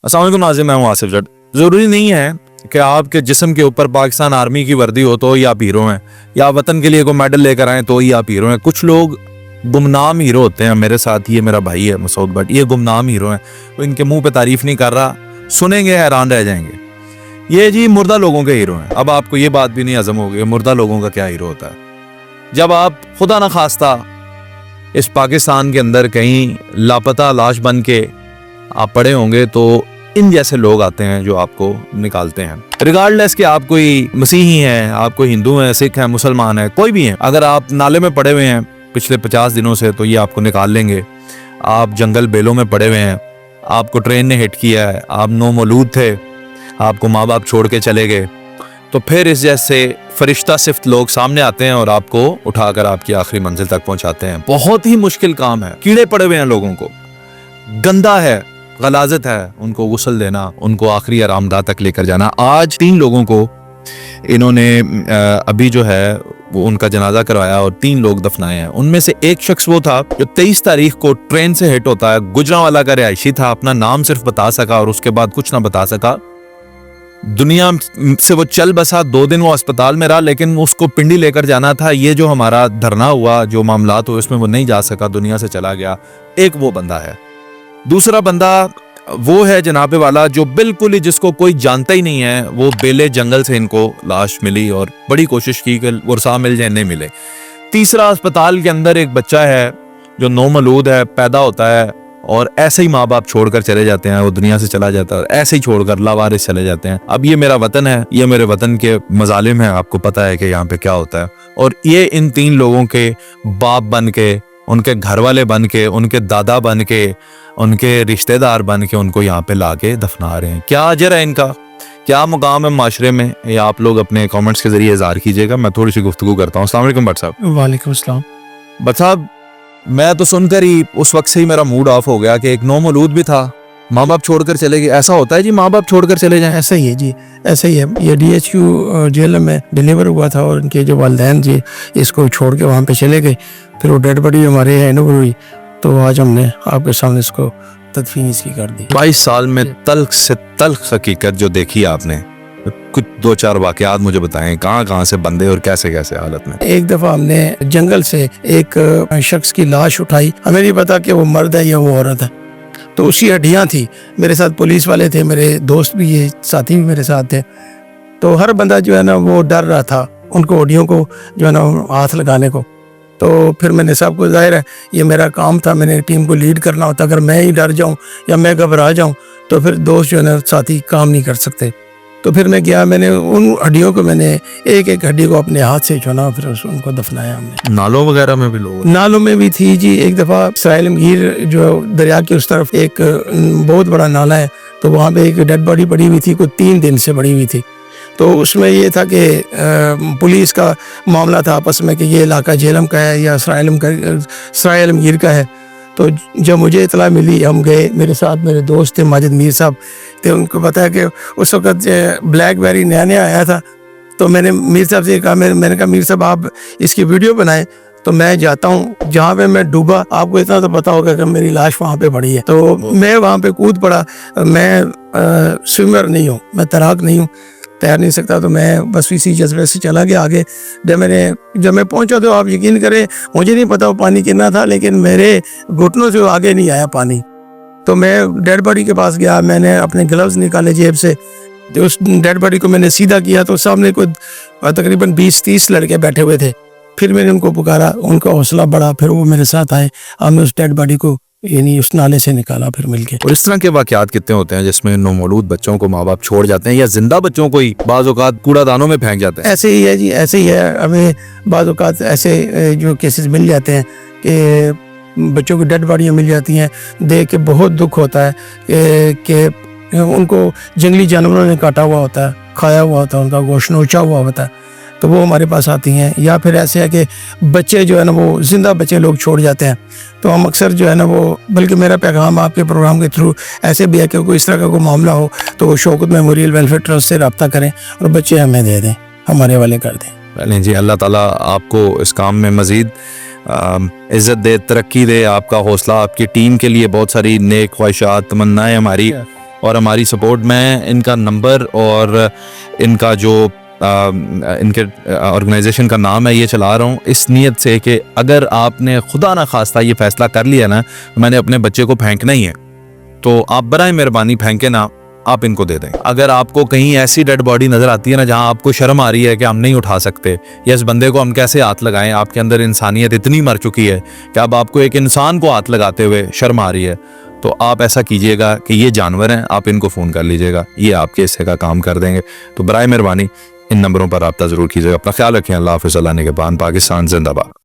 अस्सलाम वालेकुम नाज़रीन, मैं हूं आसिफ जट। ज़रूरी नहीं है कि आपके जिस्म के ऊपर पाकिस्तान आर्मी की वर्दी हो तो ही आप हीरो हैं, या वतन के लिए कोई मेडल लेकर आए तो ही आप हीरो हैं। कुछ लोग गुमनाम हीरो होते हैं। मेरे साथ ये मेरा भाई है मसूद भट्ट, ये गुमनाम हीरो हैं। तो इनके मुंह पे तारीफ नहीं कर रहा, सुनेंगे हैरान रह जाएंगे। ये जी मुर्दा लोगों के हीरो हैं। अब आपको ये बात भी नहीं हजम होगी मुर्दा लोगों का क्या हीरो होता है। जब आप खुदा न खास्ता इस पाकिस्तान के अंदर कहीं लापता लाश बन के आप पड़े होंगे तो इन जैसे लोग आते हैं जो आपको निकालते हैं। रिगार्डलेस कि आप कोई मसीही हैं, आप कोई हिंदू हैं, सिख हैं, मुसलमान हैं, कोई भी हैं, अगर आप नाले में पड़े हुए हैं पिछले 50 दिनों से तो ये आपको निकाल लेंगे। आप जंगल बेलों में पड़े हुए हैं, आपको ट्रेन ने हिट किया है, आप नौमौलूद थे, आपको माँ बाप छोड़ के चले गए, तो फिर इस जैसे फरिश्ता सिफ्त लोग सामने आते हैं और आपको उठाकर आपकी आखिरी मंजिल तक पहुंचाते हैं। बहुत ही मुश्किल काम है, कीड़े पड़े हुए हैं लोगों को, गंदा है, गलाजत है, उनको गुस्ल देना, उनको आखिरी आरामदाह तक लेकर जाना। आज 3 लोगों को इन्होंने अभी जो है वो उनका जनाजा करवाया और 3 लोग दफनाए हैं। उनमें से एक शख्स वो था जो 23 तारीख को ट्रेन से हिट होता है, गुजरांवाला का रिहायशी था, अपना नाम सिर्फ बता सका और उसके बाद कुछ ना बता सका। दुनिया से वो चल बसा, 2 दिन वो अस्पताल में रहा, लेकिन उसको पिंडी लेकर जाना था। ये जो हमारा धरना हुआ, जो मामलात हुए, उसमें वो नहीं जा सका, दुनिया से चला गया। एक वो बंदा है। दूसरा बंदा वो है जनाबे वाला जो बिल्कुल ही जिसको कोई जानता ही नहीं है, वो बेले जंगल से इनको लाश मिली और बड़ी कोशिश की कि वर्षा मिल जाए, नहीं मिले। तीसरा अस्पताल के अंदर एक बच्चा है जो नौमौलूद है, पैदा होता है और ऐसे ही माँ बाप छोड़कर चले जाते हैं, वो दुनिया से चला जाता है और ऐसे ही छोड़कर लावारिस चले जाते हैं। अब ये मेरा वतन है, ये मेरे वतन के मजालिम है, आपको पता है कि यहाँ पे क्या होता है। और ये इन 3 लोगों के बाप बन के, उनके घर वाले बन के, उनके दादा बन के, उनके रिश्तेदार बन के उनको यहाँ पे लाके दफना रहे हैं। क्या अजर है इनका, क्या मुकाम है माशरे में, ये आप लोग अपने कमेंट्स के जरिए इज़हार कीजिएगा। मैं थोड़ी सी गुफ्तगू करता हूँ। अस्सलाम वालेकुम भट्ट साहब। वालेकुम अस्सलाम। भट्ट साहब, मैं तो सुनकर ही उस वक्त से ही मेरा मूड ऑफ हो गया कि एक नौमौलूद भी था, माँ बाप छोड़कर चले गए। ऐसा होता है जी, माँ बाप छोड़कर चले जाएं? ऐसा ही है जी, ऐसा ही है। ये DHQ जेल में डिलीवर हुआ था और इनके जो वालिदैन जी इसको छोड़ के वहाँ पे चले गए। फिर वो डेड बॉडी हमारे हैंडओवर हुई तो आज हमने आपके सामने इसको तदफीन इसकी कर दी। 22 साल में तल्ख से तल्ख हकीकत जो देखी आपने, कुछ 2-4 वाकयात मुझे बताएं, कहाँ से बंदे और कैसे कैसे हालत में। एक दफ़ा हमने जंगल से एक शख्स की लाश उठाई, हमें नहीं पता कि वो मर्द है या वो औरत है, तो उसकी हड्डियाँ थी। मेरे साथ पुलिस वाले थे, मेरे दोस्त भी, ये साथी भी मेरे साथ थे। तो हर बंदा जो है ना वो डर रहा था उनको हड्डियों को जो है ना हाथ लगाने को। तो फिर मैंने सबको, जाहिर है ये मेरा काम था, मैंने टीम को लीड करना होता। अगर मैं ही डर जाऊं या मैं घबरा जाऊं तो फिर दोस्त जो है ना साथी काम नहीं कर सकते। तो फिर मैं गया, मैंने उन हड्डियों को, मैंने एक एक हड्डी को अपने हाथ से चुना, फिर उनको दफनाया हमने। नालों वगैरह में भी लोग, नालों में भी थी जी। एक दफ़ा सराइलमगीर जो दरिया के उस तरफ एक बहुत बड़ा नाला है, तो वहाँ पे एक डेड बॉडी पड़ी हुई थी, कोई 3 दिन से पड़ी हुई थी। तो उसमें ये था कि पुलिस का मामला था आपस में कि ये इलाका झेलम का है या सराइलमगीर का है। तो जब मुझे इतला मिली, हम गए, मेरे साथ मेरे दोस्त थे माजिद मीर साहब थे। उनको पता है कि उस वक्त ब्लैकबेरी नया नया आया था। तो मैंने मीर साहब से कहा, मैंने कहा मीर साहब आप इसकी वीडियो बनाएं। तो मैं जाता हूँ जहाँ पे मैं डूबा, आपको इतना तो पता होगा कि मेरी लाश वहाँ पे पड़ी है। तो मैं वहाँ पे कूद पड़ा। मैं स्विमर नहीं हूँ, मैं तैराक नहीं हूँ, तैर नहीं सकता। तो मैं बस इसी जज्बे से चला गया आगे। जब मैं पहुंचा तो आप यकीन करें, मुझे नहीं पता वो पानी कितना था, लेकिन मेरे घुटनों से आगे नहीं आया पानी। तो मैं डेड बॉडी के पास गया, मैंने अपने ग्लव्स निकाले जेब से, जो उस डेड बॉडी को मैंने सीधा किया तो सामने कोई तकरीबन 20-30 लड़के बैठे हुए थे। फिर मैंने उनको पुकारा, उनका हौसला बढ़ा, फिर वो मेरे साथ आए, हमने उस डेड बॉडी को यानी उस नाले से निकाला फिर मिलके। और इस तरह के वाकयात कितने होते हैं जिसमें नौमौलूद बच्चों को माँ बाप छोड़ जाते हैं, या जिंदा बच्चों को ही बाज़ औक़ात कूड़ादानों में फेंक जाते हैं? ऐसे ही है जी, ऐसे ही है। हमें बाज़ औक़ात ऐसे जो केसेस मिल जाते हैं कि बच्चों की डेड बॉडियाँ मिल जाती हैं, देख के बहुत दुख होता है कि उनको जंगली जानवरों ने काटा हुआ होता है, खाया हुआ होता है, उनका गोश्त नोचा हुआ होता है, तो वो हमारे पास आती हैं। या फिर ऐसे है कि बच्चे जो है ना वो जिंदा बच्चे लोग छोड़ जाते हैं, तो हम अक्सर जो है ना वो, बल्कि मेरा पैगाम आपके प्रोग्राम के थ्रू ऐसे भी है कि कोई इस तरह का कोई मामला हो तो शौकत मेमोरियल वेलफेयर ट्रस्ट से रब्ता करें और बच्चे हमें दे दें, हमारे वाले कर दें। चलें जी, अल्लाह ताला आपको इस काम में मज़ीद इज़्ज़त दे, तरक्की दे, आपका हौसला, आपकी टीम के लिए बहुत सारी नेक ख्वाहिशात, तमन्नाएं हमारी اور ہماری سپورٹ میں ان کا نمبر اور ان کا جو ان کے آرگنائزیشن کا نام ہے یہ چلا رہا ہوں اس نیت سے کہ اگر آپ نے خدا نہ خواستہ یہ فیصلہ کر لیا نا میں نے اپنے بچے کو پھینکنا ہی ہے تو آپ برائے مہربانی پھینکے نا, آپ ان کو دے دیں. اگر آپ کو کہیں ایسی ڈیڈ باڈی نظر آتی ہے نا جہاں آپ کو شرم آ رہی ہے کہ ہم نہیں اٹھا سکتے یا اس بندے کو ہم کیسے ہاتھ لگائیں, آپ کے اندر انسانیت اتنی مر چکی ہے کہ اب آپ کو ایک انسان کو ہاتھ لگاتے ہوئے شرم آ رہی ہے, تو آپ ایسا کیجئے گا کہ یہ جانور ہیں, آپ ان کو فون کر لیجئے گا, یہ آپ کے حصے کا کام کر دیں گے. تو برائے مہربانی ان نمبروں پر رابطہ ضرور کیجئے گا. اپنا خیال رکھیں. اللہ حافظ. اللہ نگہبان. پاکستان زندہ باد.